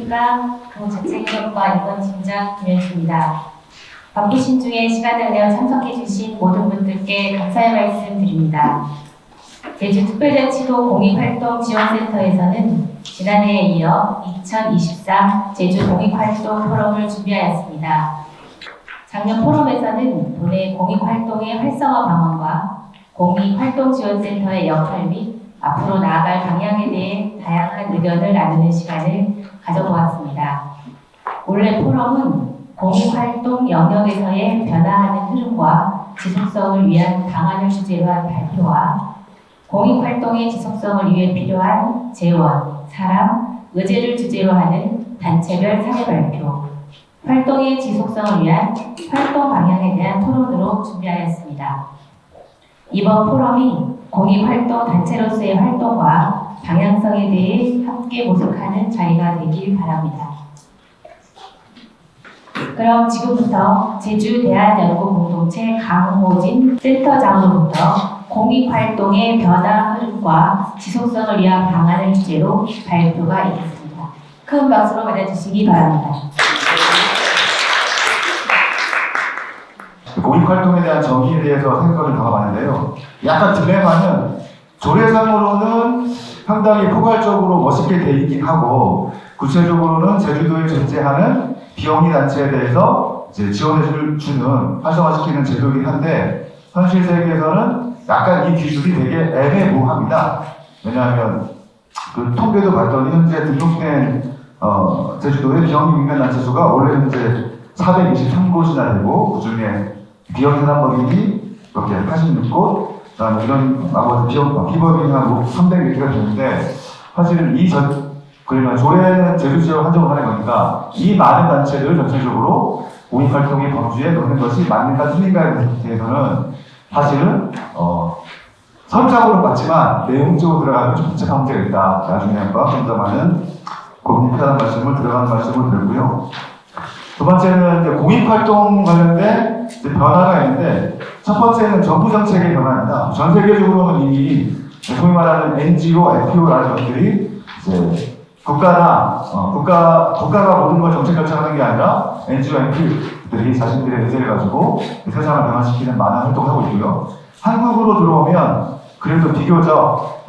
안녕하십니까. 동자책협과 인권팀장 김현수입니다. 바쁘신 중에 시간을 내어 참석해주신 모든 분들께 감사의 말씀 드립니다. 제주특별자치도 공익활동지원센터에서는 지난해에 이어 2023 제주 공익활동 포럼을 준비하였습니다. 작년 포럼에서는 도내 공익활동의 활성화 방안과 공익활동지원센터의 역할 및 앞으로 나아갈 방향에 대해 다양한 의견을 나누는 시간을 가져보았습니다. 올해 포럼은 공익활동 영역에서의 변화하는 흐름과 지속성을 위한 방안을 주제로 한 발표와 공익활동의 지속성을 위해 필요한 재원, 사람, 의제를 주제로 하는 단체별 사례 발표, 활동의 지속성을 위한 활동 방향에 대한 토론으로 준비하였습니다. 이번 포럼이 공익활동 단체로서의 활동과 방향성에 대해 함께 모색하는 자리가 되길 바랍니다. 그럼 지금부터 제주대한연구공동체 강호진 센터장으로부터 공익활동의 변화 흐름과 지속성을 위한 방안을 주제로 발표가 있겠습니다. 큰 박수로 맞아주시기 바랍니다. 공익활동에 대한 정의에 대해서 생각을 담아봤는데요. 약간 딜레마는 조례상으로는 상당히 포괄적으로 멋있게 돼 있긴 하고, 구체적으로는 제주도에 존재하는 비영리 단체에 대해서 이제 지원해 주는, 활성화시키는 제도이긴 한데, 현실 세계에서는 약간 이 기술이 되게 애매모호합니다. 왜냐하면 그 통계도 봤더니 현재 등록된 제주도의 비영리 민간단체 수가 올해 현재 423곳이나 되고, 그 중에 비영리산업법인이 이렇게 86곳, 그다음에 이런 나머지 비법인이 한 300개가 되는데, 사실은 그러니까 조례는 제주 지역 한정을 하는 거니까 이 많은 단체를 전체적으로 공익활동의 범주에 넣는 것이 맞는가 틀린가에 대해서는 사실은 선상으로 봤지만 내용적으로 들어가면 좀 복잡한 문제가 있다. 나중에 한번 좀 더 많은 고민이 필요한 말씀을 들어가는 말씀을 드렸고요. 두 번째는 이제 공익활동 관련된 변화가 있는데, 첫 번째는 정부 정책의 변화입니다. 전 세계적으로는 이미 소위 말하는 NGO, FPO라는 것들이 이제 국가가 모든 걸 정책 결정하는 게 아니라 NGO, NPO들이 자신들의 의제를 가지고 세상을 변화시키는 많은 활동을 하고 있고요. 한국으로 들어오면 그래도 비교적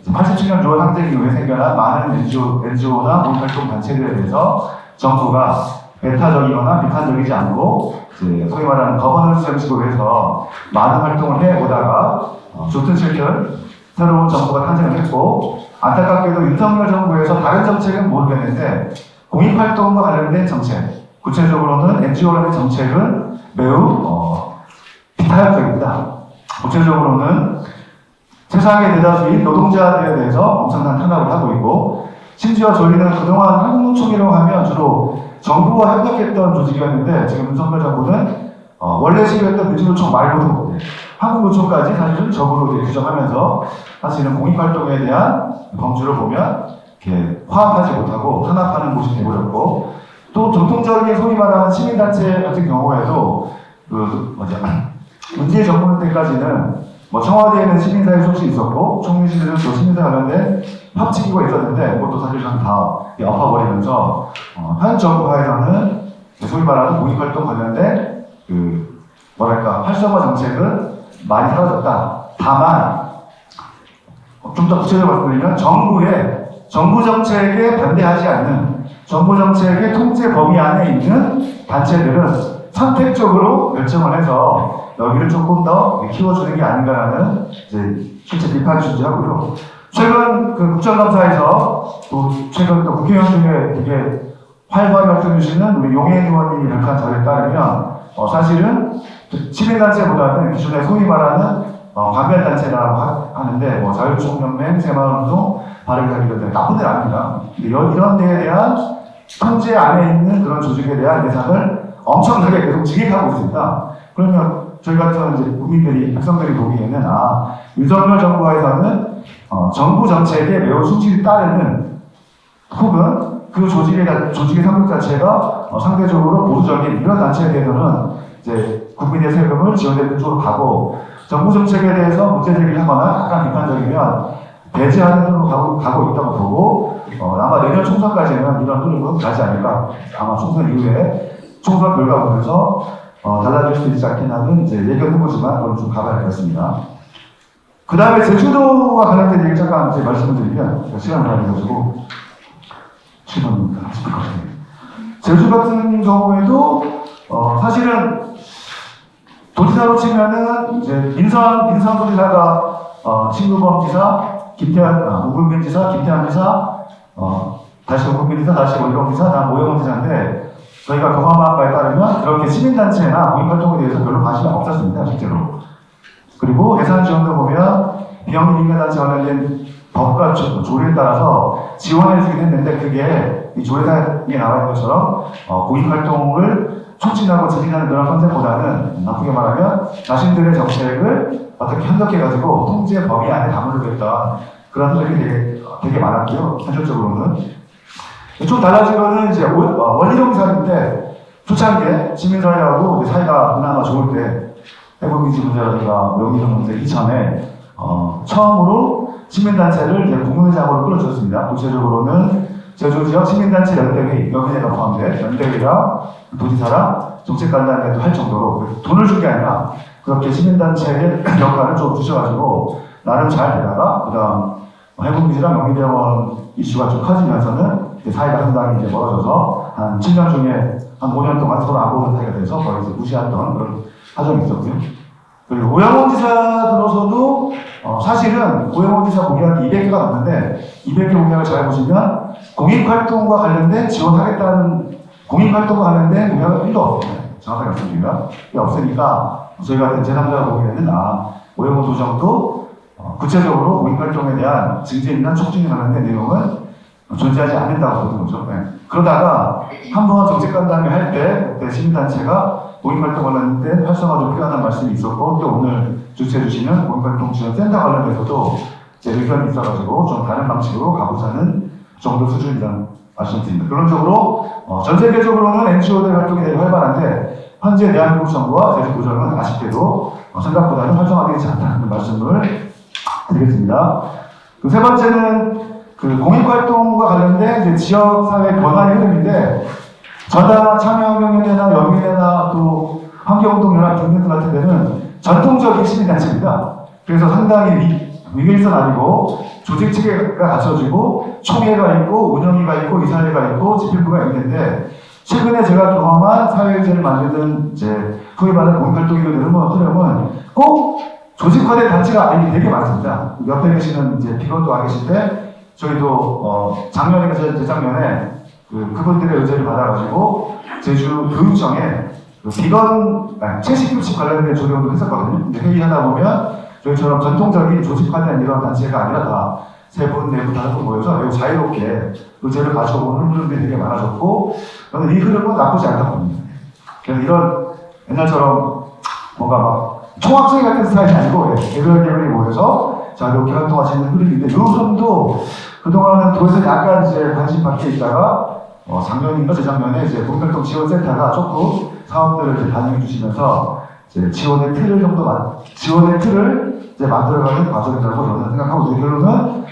87년 6월 항쟁 이후에 생겨난 많은 NGO나 공익활동 단체들에 대해서 정부가 배타적이거나 비판적이지 않고 이제 소위 말하는 거버넌스 정책으로 해서 많은 활동을 해오다가 좋든 싫든 새로운 정부가 탄생을 했고, 안타깝게도 윤석열 정부에서 다른 정책은 모르겠는데 공익활동과 관련된 정책, 구체적으로는 NGO라는 정책은 매우 비타협적입니다. 구체적으로는 세상의 대다수인 노동자들에 대해서 엄청난 탄압을 하고 있고, 심지어 저희는 그동안 한국노총이라고 하면 주로 정부와 협력했던 조직이었는데, 지금 윤석열 정부는 원래 시도했던 민주노총 말고도 한국노총까지 사실은 적으로 규정하면서 사실은 공익활동에 대한 범주를 보면 이렇게 화합하지 못하고 탄압하는 곳이 되어버렸고, 또 전통적인 소위 말하는 시민단체 같은 경우에도 문재인 정부 때까지는 청와대에는 시민사회 소식이 있었고, 총리실에도 또 시민사회 관련된 합치기가 있었는데, 그것도 사실상 다 엎어버리면서 현 정부하에서는 소위 말하는 공익활동 관련된 활성화 정책은 많이 사라졌다. 다만 좀 더 구체적으로 말씀드리면 정부 정책에 반대하지 않는, 정부 정책의 통제 범위 안에 있는 단체들은 선택적으로 결정을 해서 여기를 조금 더 키워주는 게 아닌가라는 이제 실제 비판을 존재하고요. 최근 국정감사에서 최근 또 국회의원 중에 되게 활발히 활동해 주시는 우리 용해인 의원님이 발표한 자료에 따르면 사실은 시민단체보다는 기존에 소위 말하는 관변단체라고 하는데 자유총연맹, 새마을운동, 바른미래당이 나쁜 데 아닙니다. 이런 데에 대한 통제 안에 있는 그런 조직에 대한 예산을 엄청나게 계속 증액하고 있습니다. 그러면 저희 같은 이제 국민들이, 백성들이 보기에는 윤석열 정부에서는 정부 정책에 매우 충실히 따르는, 혹은 그 조직의 성격 자체가 상대적으로 보수적인 이런 단체에 대해서는 이제 국민의 세금을 지원되는 쪽으로 가고, 정부 정책에 대해서 문제 제기를 하거나 약간 비판적이면 배제하는 쪽으로 가고 있다고 보고 아마 내년 총선까지는 이런 흐름은 가지 않을까. 아마 총선 이후에 총선 결과 보면서 달라질 수 있지 않겠냐는 이제 예견해보지만 그건 좀 가봐야 되겠습니다. 그 다음에 제주도와 관련된 얘기 잠깐 이제 말씀을 드리면 제가 시간을 가져가지고 7분 하실 것 같아요. 제주 같은 경우에도 사실은 도지사로 치면은 이제 인선 도지사가 신구범 지사, 우금민 지사, 김태환 지사, 다시 우금민 지사, 다시 오일영 지사, 다음 오영훈 지사인데 저희가 경험한 바에 따르면 그렇게 시민단체나 공익활동에 대해서 별로 관심이 없었습니다, 실제로. 그리고 예산 지원도 보면 비영리 민간단체 관련된 법과 조례에 따라서 지원해 주긴 했는데 그게 이 조례상에 나와 있는 것처럼 공익활동을 촉진하고 지진하는 그런 컨셉보다는 나쁘게 말하면 자신들의 정책을 어떻게 현역해가지고 통제 범위 안에 담으려고 그런 흔적이 되게 많았고요. 현실적으로는. 좀 달라진 거는 이제 원희룡 사인데 초창기에 시민사회하고 사이가 그나마 좋을 때 해보기지 문제라든가 명의정 문제 이참에 처음으로 시민단체를 이제 국무회장으로 끌어줬습니다. 구체적으로는 제주 지역 시민단체 연대회, 여기에가 포함된 연대회랑 도지사랑 정책간담회도 할 정도로 돈을 준 게 아니라 그렇게 시민단체의 역할을 좀 주셔가지고 나름 잘 되다가 그다음 해군기지랑 영희대원 이슈가 좀 커지면서는 사이가 상당히 이제 멀어져서 한 7년 중에 한 5년 동안 서로 안 보는 사이가 돼서 거의 이제 무시했던 그런 사정이 있었고요. 그리고 오영훈 지사 들어서도 사실은 오영훈 지사 공약이 200개가 넘는데 200개 공약을 잘 보시면 공익활동과 관련된 지원하겠다는 공익활동과 관련된 공약은 1도 없어요. 정확하게 말씀드립니다. 이게 없으니까 저희가 제3자가 보기에는 오영훈 도정도 구체적으로 공익활동에 대한 증진이나 촉진에 관련된 내용은 존재하지 않는다고 보는 거죠. 네. 그러다가 한번 정책간담회 할 때 그때 시민단체가 공익활동 관련된 활성화 좀 필요하다는 말씀이 있었고 또 오늘 주최해 주시는 공익활동 지원센터 관련돼서도 제 의견이 있어가지고 좀 다른 방식으로 가보자는 정도 수준이라는 말씀드립니다. 결론적으로 전 세계적으로는 NGO들 활동이 되게 활발한데 현재 대한민국 정부와 제주도정은 아쉽게도 생각보다는 활성화되지 않다는 말씀을 드리겠습니다. 그 세 번째는 그 공익활동과 관련된 이제 지역사회 변화의 흐름인데 전다 참여경연회나 영인회나 또 환경운동연합 등등 같은 데는 전통적인 시민단체입니다. 그래서 상당히 위계일선 아니고 조직 체계가 갖춰지고 총회가 있고 운영위가 있고 이사회가 있고 집행부가 있는데 최근에 제가 경험한 사회의제를 만드는 이제 소위 말하는 공익활동의 흐름은 꼭 조직화된 단체가 아닌 게 되게 많습니다. 옆에 계시는 이제 비건도 와 계신데 저희도 작년에 재작년에 그분들의 의제를 받아가지고 제주 교육청에 비건 채식 급식 관련된 조례도 했었거든요. 근데 회의하다 보면 저희처럼 전통적인 조직화된 이런 단체가 아니라 다 세 분, 네 분, 다섯 분 모여서 매우 자유롭게 의제를 가져오는 흐름들이 되게 많아졌고 저는 이 흐름은 나쁘지 않다고 봅니다. 그래서 이런 옛날처럼 뭔가 막 총학생 같은 스타일이 아니고 개별이 모여서 자유롭게 활동하시는 흐름인데 이 흐름도 그동안은 도에서 약간 이제 관심 밖에 있다가 작년인가 재작년에 이제 공익활동 지원센터가 조금 사업들을 이제 반영해 주시면서 이제 지원의 틀을 이제 만들어가는 과정이라고 저는 생각하고 결론은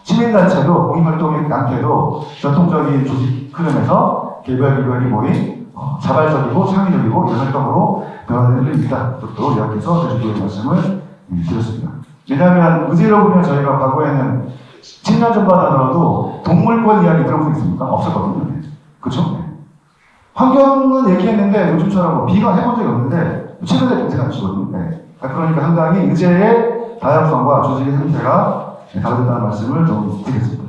시민단체도 공익활동의 양태도 전통적인 조직 흐름에서 개별이 모인 자발적이고 창의적이고 이런 활동으로 변화되는 일이 있다. 또 이야기해서 제주도의 말씀을 드렸습니다. 왜냐하면 의제로 보면 저희가 과거에는 10년 전만 하더라도 동물권 이야기 들어본 적 있습니까? 없었거든요. 그렇죠? 환경은 얘기했는데 요즘처럼 뭐 비건 해본 적이 없는데 최근에 정책안 주거든요. 그러니까 상당히 의제의 다양성과 조직의 형태가 다르다는 말씀을 좀 드리겠습니다.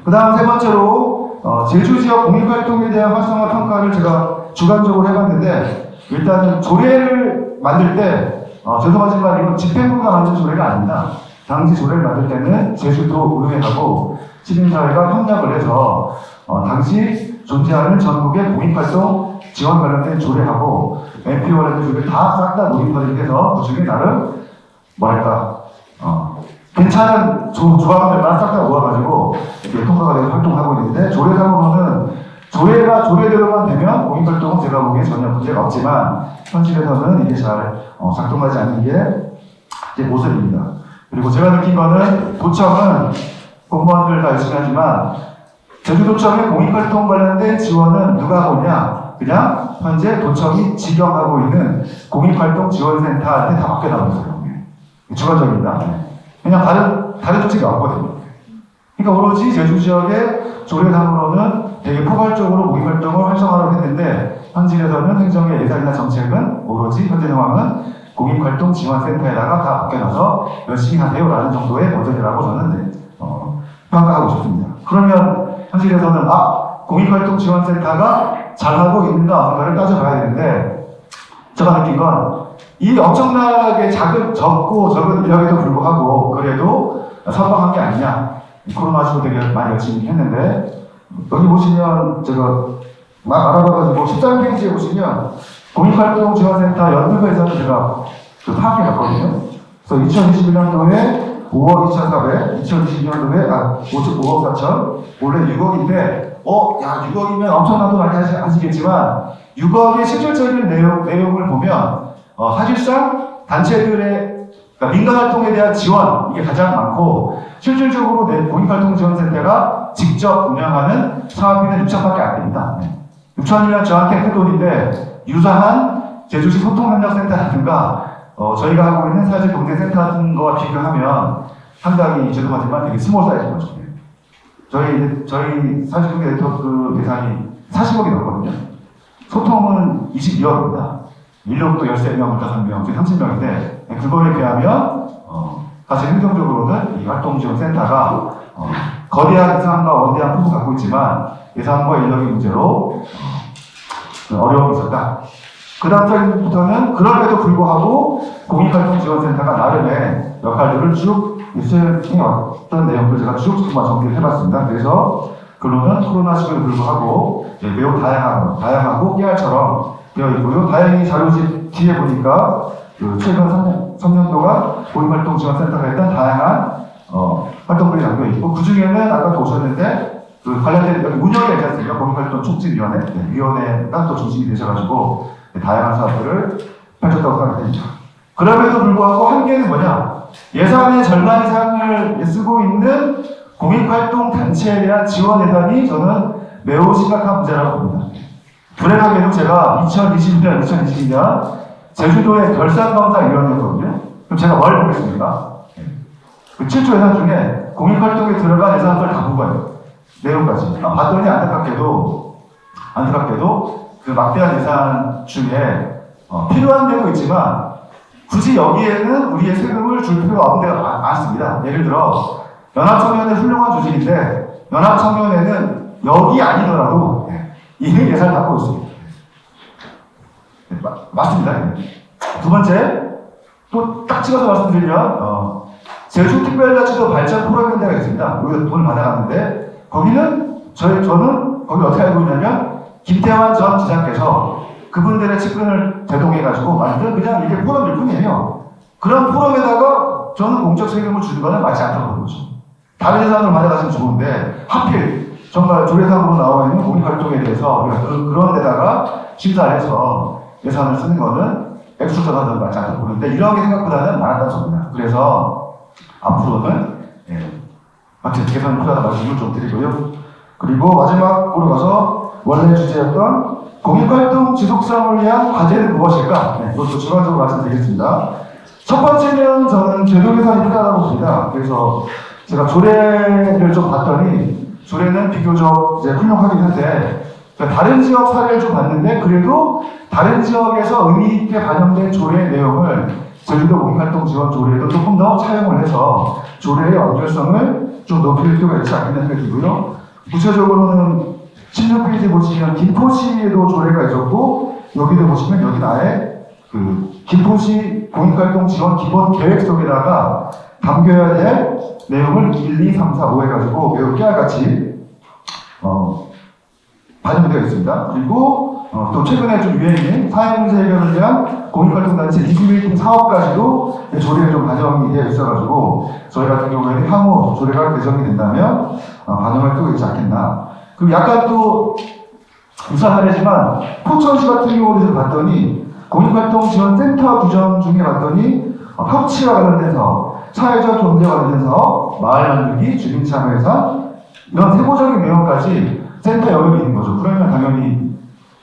그 다음 세 번째로 제주 지역 공익활동에 대한 활성화 평가를 제가 주관적으로 해봤는데 일단은 조례를 만들 때 죄송하지만 이건 집행부가 만든 조례가 아닙니다. 당시 조례를 만들 때는 제주도 의회하고 시민사회가 협력을 해서 당시 존재하는 전국의 공익활동 지원 관련된 조례하고 NPO 관련된 조례를 싹 다 모니터링 해서 그 중에 나름 괜찮은 조항들만 싹 다 모아가지고 이렇게 통과가 돼서 활동하고 있는데 조례상으로는 조례대로만 되면 공익활동은 제가 보기에 전혀 문제가 없지만 현실에서는 이게 잘 작동하지 않는 게 제 모습입니다. 그리고 제가 느낀 거는 도청은 공무원들 다 열심히 하지만 제주도청의 공익활동 관련된 지원은 누가 하고 있냐? 그냥 현재 도청이 직영하고 있는 공익활동 지원센터한테 다 맡겨놔고 있어요. 주관적입니다. 그냥 다른 조직이 없거든요. 그러니까 오로지 제주 지역의 조례상으로는 되게 포괄적으로 공익활동을 활성화하려고 했는데 현실에서는 행정의 예산이나 정책은 오로지 현재 상황은 공익활동 지원센터에다가 다 맡겨놔서 열심히 하세요라는 정도의 버전이라고 저는 평가하고 싶습니다. 그러면 현실에서는 공익활동 지원센터가 잘하고 있는가 없는가를 따져봐야 되는데 제가 느낀 건 이 엄청나게 적고 적은 인력에도 불구하고 그래도 선방한 게 아니냐. 코로나19 되게 많이 열심히 했는데 여기 보시면 제가 막 알아봐가지고 13페이지에 보시면 공익활동 지원센터 연두부에서는 제가 파악해 봤거든요. 그래서 2021년도에 5억 2,400, 2022년도에 5억 4천, 원래 6억인데 6억이면 엄청나도 많이 하시겠지만 6억의 실질적인 내용을 보면 사실상 단체들의 그러니까 민간활동에 대한 지원 이게 가장 많고 실질적으로 공익활동지원센터가 직접 운영하는 사업비는 6천밖에 안 됩니다. 6천이면 저한테 큰 돈인데 유사한 제주시 소통협력센터라든가 저희가 하고 있는 사회적 경제센터 같은 거와 비교하면 상당히 죄송하지만 되게 스몰 사이즈인 거죠. 저희 사회적 경제 네트워크 예산이 40억이 넘거든요. 소통은 22억입니다. 인력도 13명, 15명, 30명인데 그거에 비하면 사실 행정적으로는 이 활동지원센터가 거대한 예산과 원대한 품을 갖고 있지만 예산과 인력의 문제로 어려움이 있었다. 그 다음 장부터는 그럼에도 불구하고 공익활동지원센터가 나름의 역할들을 쭉 수행해왔던 내용들 제가 쭉 정리를 해봤습니다. 그래서 결론은 코로나19에 불구하고 매우 다양하고 깨알처럼 되어 있고요. 다행히 자료집 뒤에 보니까 최근 3년도가 공익활동지원센터가 했던 다양한 활동들이 담겨 있고 그 중에는 아까 보셨는데 관련된 운영이 있지 않습니까? 공익활동 촉진위원회 위원회가 또 중심이 되셔가지고 다양한 사업들을 펼쳤다고 생각이 됩니다. 그럼에도 불구하고 한계는 뭐냐? 예산의 절반 이상을 쓰고 있는 공익활동 단체에 대한 지원 예산이 저는 매우 심각한 문제라고 봅니다. 불행하게도 제가 2021년, 2022년 제주도의 결산검사위원회였거든요. 그럼 제가 뭘 보겠습니까? 그 7조 예산 중에 공익활동에 들어간 예산을 다 본 거예요. 내용까지. 봤더니 안타깝게도 그 막대한 예산 중에 필요한 데도 있지만 굳이 여기에는 우리의 세금을 줄 필요가 없는 데가 많습니다. 예를 들어 연합청년회 훌륭한 조직인데 연합청년회는 여기 아니더라도 이미 예산을 갖고 있습니다. 맞습니다. 두 번째, 또 딱 찍어서 말씀드리면 제주특별자치도 발전 프로그램 데가 있습니다. 여기서 돈을 받아갔는데 거기는 저는 거기 어떻게 알고 있냐면 김태환 전 지사께서 그분들의 측근을 대동해가지고 만든 그냥 이게 포럼일 뿐이에요. 그런 포럼에다가 저는 공적 세금을 주는 거는 맞지 않다고 보죠. 다른 예산을 받아가시면 좋은데 하필 정말 조례상으로 나와 있는 공익활동에 대해서 그런 데다가 심사를 해서 예산을 쓰는 거는 액수저는 맞지 않다고 보는데 이런 게 생각보다는 많았다는 소리입니다. 그래서 앞으로는 계산이 필요하다 말씀을 좀 드리고요. 그리고 마지막으로 가서 원래 주제였던 공익활동 지속성을 위한 과제는 무엇일까? 이것도 주관적으로 말씀드리겠습니다. 첫 번째는 저는 제도 개선이 필요하다고 봅니다. 그래서 제가 조례를 좀 봤더니 조례는 비교적 이제 훌륭하긴 한데 다른 지역 사례를 좀 봤는데 그래도 다른 지역에서 의미 있게 반영된 조례 내용을 제주도 공익활동 지원 조례에도 조금 더 차용을 해서 조례의 완결성을 좀 높일 필요가 있지 않겠나 생각이 들고요. 구체적으로는 16페이지 보시면 김포시에도 조례가 있었고 여기도 보시면 여기는 아예 그 김포시 공익활동 지원 기본 계획 속에다가 담겨야 될 내용을 1, 2, 3, 4, 5 해가지고 매우 깨알같이 반영되어 있습니다. 그리고 또 최근에 좀 유행인 사회문제 해결을 위한 공익활동단체 21팀 사업까지도 조례에 좀 반영이 되어 있어가지고 저희 같은 경우에는 향후 조례가 개정이 된다면 반영할 필요가 있지 않겠나. 그리고 약간 또 유사한 사례지만 포천시 같은 경우를 봤더니 공익활동 지원센터 규정 중에 봤더니 협치와 관련돼서 사회적 경제 관련 사업, 마을 만들기, 주민 참여 예산 이런 세부적인 내용까지 센터 영역이 있는 거죠. 그러면 당연히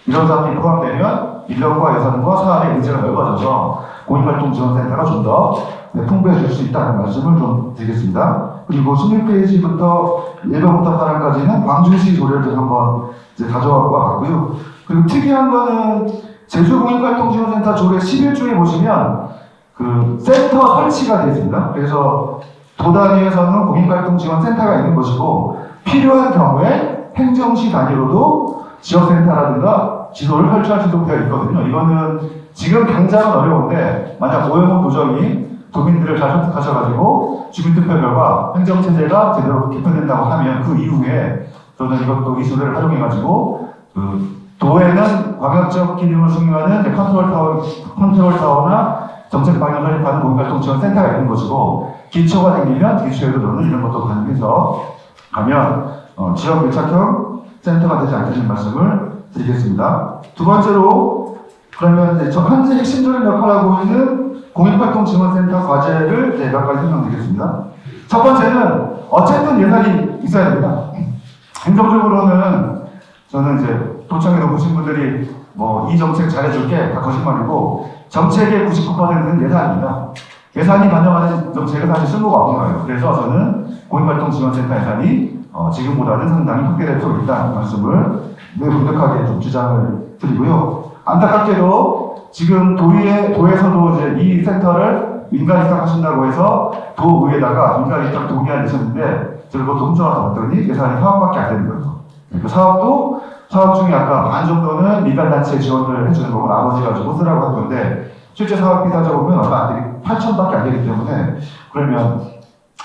이런 사업이 포함되면 인력과 예산과 사안의 의제가 넓어져서 공익활동지원센터가 좀 더 풍부해질 수 있다는 말씀을 좀 드리겠습니다. 그리고 16페이지부터 1번부터 8번까지는 광주시 조례를 한번 이제 가져와 봤고요. 그리고 특이한 거는 제주공익활동지원센터 조례 11조에 보시면 그 센터 설치가 되어 있습니다. 그래서 도 단위에서는 공익활동지원센터가 있는 것이고 필요한 경우에 행정시 단위로도 지역센터라든가 지도를 설치할 수도 되어 있거든요. 이거는 지금 당장은 어려운데 만약 오영훈 도정이 도민들을 잘 설득하셔가지고 주민투표 결과 행정체제가 제대로 개편된다고 하면 그 이후에 저는 이것도 이 조례를 활용해가지고 그 도에는 광역적 기능을 수행하는 이제 컨트롤 타워나 정책 방향 설립하는 공익활동지원센터가 있는 것이고 기초가 생기면 기초에도 저는 이런 것도 가능해서 가면 지역 밀착형 센터가 되지 않겠다는 말씀을 드리겠습니다. 두 번째로 그러면 이제 현재 핵심적인 역할을 하고 있는 공익활동지원센터 과제를 이제 몇 가지 설명드리겠습니다. 첫 번째는 어쨌든 예산이 있어야 됩니다. 행정적으로는 저는 이제 도청에 놓으신 분들이 뭐 이 정책 잘해줄게 다 거짓말이고 정책의 99%는 예산입니다. 예산이 반영하는 정책은 사실 쓸모가 없는 거예요. 그래서 저는 공익활동지원센터 예산이 지금보다는 상당히 확대될 필요가 있다는 말씀을 매우 강력하게 좀 주장을 드리고요. 안타깝게도 지금 도에서도 이제 이 센터를 민간 입장하신다고 해서 도의회에다가 민간 입장 동의안 내셨는데 제가 그것도 훔쳐가서 봤더니 예산이 4억밖에 안 되는 거예요. 그 사업 중에 아까 반 정도는 민간단체 지원을 해주는 거고 나머지 가지고 쓰라고 한 건데 실제 사업비 따져보면 얼마 안 되기 8천밖에 안 되기 때문에 그러면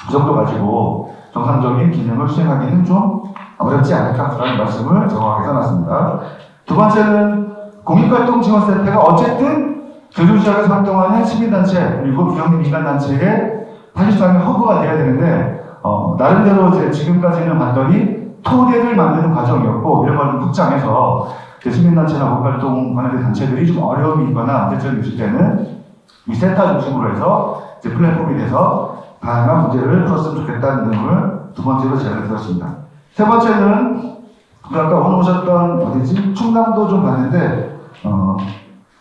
그 정도 가지고 정상적인 기능을 수행하기는 좀 어렵지 않을까라는 말씀을 정확하게 써놨습니다. 두 번째는 공익활동지원센터가 어쨌든 제주지역에서 활동하는 시민단체 그리고 비영리 민간단체의 사실상의 허브가 돼야 되는데 나름대로 이제 지금까지는 봤더니 토대를 만드는 과정이었고 이런 걸 좀 복잡해서 시민단체나 공익활동 관련된 단체들이 좀 어려움이 있거나 문제점이 있을 때는 이 센터 중심으로 해서 이제 플랫폼이 돼서 다양한 문제를 풀었으면 좋겠다는 내용을 두 번째로 제안을 드렸습니다. 세 번째는 아까 오늘 오셨던 어디지? 충남도 좀 봤는데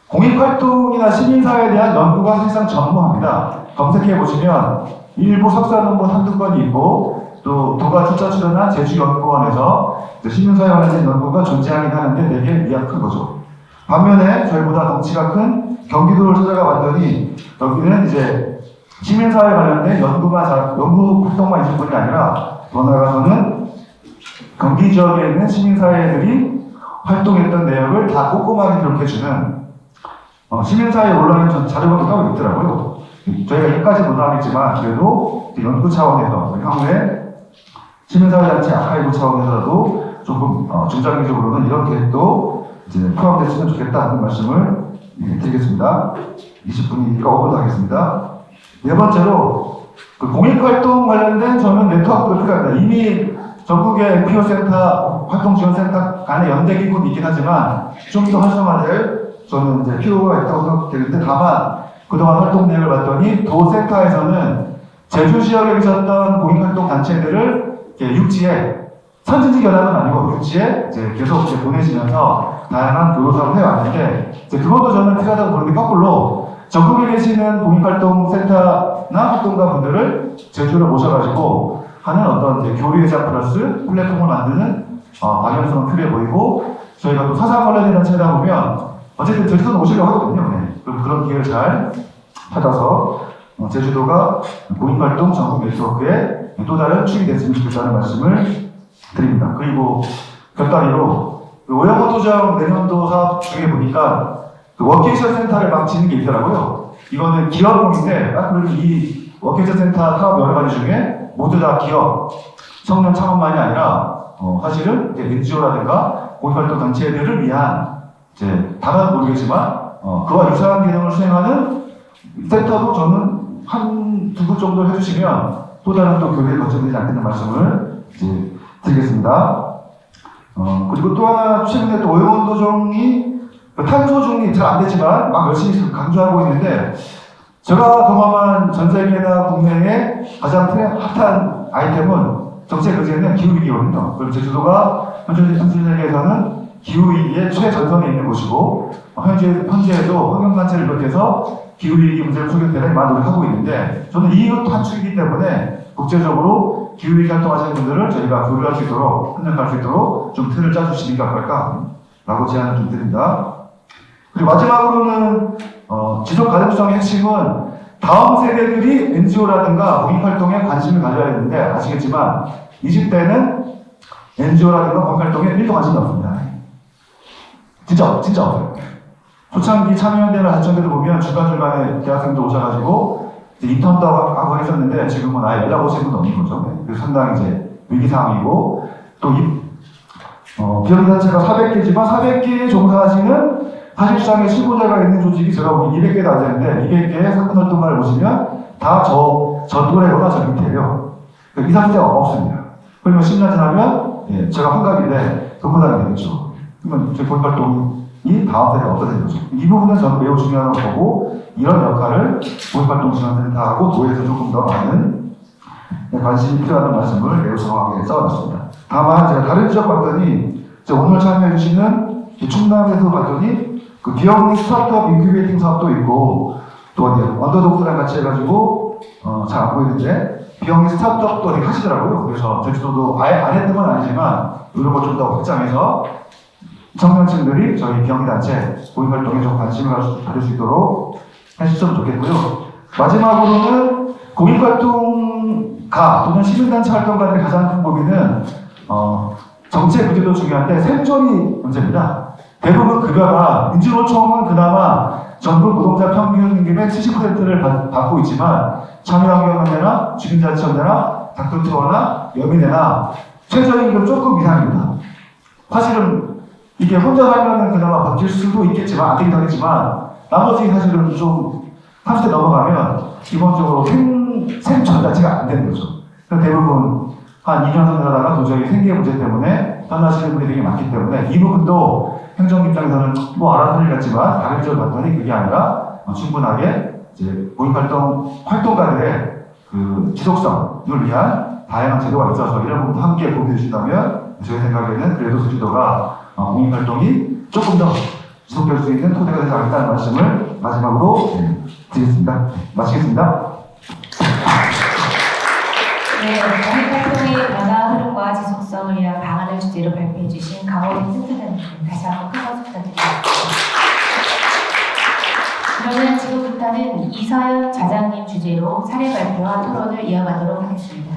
공익활동이나 시민사회에 대한 연구가 사실상 전무합니다. 검색해 보시면 일부 석사 논문 한두 건이 있고 또 도가 출자 출연한 제주연구원에서 시민사회 관련된 연구가 존재하긴 하는데 되게 미약한 거죠. 반면에 저희보다 덩치가 큰 경기도를 찾아가 봤더니 여기는 이제 시민사회 관련된 연구 활동만 있을 뿐이 아니라 더 나아가서는 경기 지역에 있는 시민사회들이 활동했던 내역을 다 꼼꼼하게 기록해주는 시민사회 온라인 자료가 따로 있더라고요. 저희가 여기까지 못 하겠지만 그래도 연구 차원에서 향후에 시민사회단체 아카이브 차원에서도 조금 중장기적으로는 이런 계획도 이제 포함됐으면 좋겠다는 말씀을 드리겠습니다. 20분이니까 5분 하겠습니다. 네 번째로 그 공익활동 관련된 저는 네트워크가 필요합니다. 이미 전국의 NPO센터, 활동지원센터 간의 연대기구는 있긴 하지만 좀 더 활성화될 저는 이제 필요가 있다고 생각되는데 다만 그동안 활동 내역을 봤더니 도센터에서는 제주 지역에 계셨던 공익활동 단체들을 육지에 선진지 견학은 아니고 육지에 이제 계속 이제 보내시면서 다양한 교류 사업을 해왔는데 이제 그것도 저는 필요하다고 보는데 거꾸로 전국에 계시는 공익활동센터나 활동가 분들을 제주로 모셔가지고 하는 어떤 이제 교류회장 플러스 플랫폼을 만드는 방향성은 필요해 보이고 저희가 또 사상 관련된 단체다 보면 어쨌든 제주도는 오시려고 하거든요. 네. 그런 기회를 잘 찾아서 제주도가 공익활동 전국 네트워크에 또 다른 축이 됐으면 좋겠다는 말씀을 드립니다. 그리고 곁다리로 오영호 도정 내년도 사업 중에 보니까 그 워케이션 센터를 막 짓는 게 있더라고요. 이거는 기업용인데 그리고 이 워케이션 센터 사업 여러 가지 중에 모두 다 기업, 청년 창업만이 아니라 사실은 이제 NGO라든가 공익활동 단체들을 위한 이제 다른 모르겠지만 그와 유사한 기능을 수행하는 센터도 저는 한두 곳 정도 해주시면 또 다른 또 교류에 거쳐되지 않겠는 말씀을 이제 드리겠습니다. 그리고 또 하나 최근에 또 오영훈 도정이 탄소 중립 잘 안 되지만 막 열심히 강조하고 있는데 제가 경험한 전 세계나 국내의 가장 핫한 아이템은 정책 의제는 기후위기거든요. 그리고 제주도가 현재 세계에서는 기후위기의 최전선에 있는 곳이고, 현재에도 환경단체를 비롯해서 기후위기 문제를 풀기 대단히 많은 노력을 하고 있는데, 저는 이웃 한 축이기 때문에 국제적으로 기후위기 활동하시는 분들을 저희가 교류할 수 있도록, 협력할 수 있도록 좀 틀을 짜주시는 게 어떨까라고 제안을 좀 드립니다. 그리고 마지막으로는 지속 가능성의 핵심은 다음 세대들이 NGO라든가 공익활동에 관심을 가져야 되는데, 아시겠지만 20대는 NGO라든가 공익활동에 1도 관심이 없습니다. 진짜 없어요. 초창기 참여연대나 자천대도 보면 중간중간에 대학생들 오셔가지고 인턴도 하고 했었는데, 지금은 아예 연락 오신 분도 없는 거죠. 그래서 상당히 이제 위기 상황이고, 또 비영리단체가 400개지만 400개에 종사하시는 사실상의 실무자가 있는 조직이 제가 보기 200개도 안 되는데, 200개의 사건 활동가를 보시면 다 저 또래거나 저 밑에요. 이 상태가 없습니다. 그러면 10년 지나면 제가 환갑인데 동무단이 되겠죠. 그러면 제 공익활동이 다음 세대가 없어지는 거죠. 이 부분은 저는 매우 중요하다고 보고, 이런 역할을 공익활동지원센터하고 도에서 조금 더 많은 관심이 필요하다는 말씀을 매우 정확하게 써놨습니다. 다만 제가 다른 지역 봤더니, 오늘 참여해주시는 충남에서 봤더니 그 비영리 스타트업 인큐베이팅 사업도 있고, 또 언더독스랑 같이 해가지고 잘 안 보이는데 비영리 스타트업도 되게 하시더라고요. 그래서 제주도도 아예 안 했던 건 아니지만 이런 걸 좀 더 확장해서 청년층들이 저희 비영리 단체 공익활동에 좀 관심을 가질 수 있도록 해주셨으면 좋겠고요. 마지막으로는 공익활동가 또는 시민단체 활동가들의 가장 큰 고민은 정책 문제도 중요한데 생존이 문제입니다. 대부분 급여가 민주노총은 그나마 전국 노동자 평균 임금의 70%를 받고 있지만, 참여환경연대나 주민자치연대나 닥터투어나 여민회나 최저임금 조금 이상입니다. 사실은 이게 혼자 살면은 그나마 버틸 수도 있겠지만, 안 되긴 하겠지만, 나머지 사실은 좀 30대 넘어가면 기본적으로 생존 자체가 안 되는 거죠. 그래서 대부분 한 2년 살다가 도저히 생계 문제 때문에 떠나시는 분들이 되게 많기 때문에, 이 부분도 행정 입장에서는 뭐 알아서 할 일 같지만 다른 지역을 봤더니 그게 아니라 충분하게 이제 활동가들의 그 지속성을 위한 다양한 제도가 있어서 이런 부분도 함께 고민해 주신다면, 저희 생각에는 그래도 제주도가 공익활동이 조금 더 지속될 수 있는 토대가 되지 않겠다는 말씀을 마지막으로 드리겠습니다. 마치겠습니다. 네, 공익활동의 변화 흐름과 지속성을 위한 방안을 주제로 발표해 주신 강호림 센터장님, 다시 한번 큰 박수 부탁드립니다. 그러면 지금부터는 이서연 좌장님 주제로 사례 발표와 토론을 이어가도록 하겠습니다.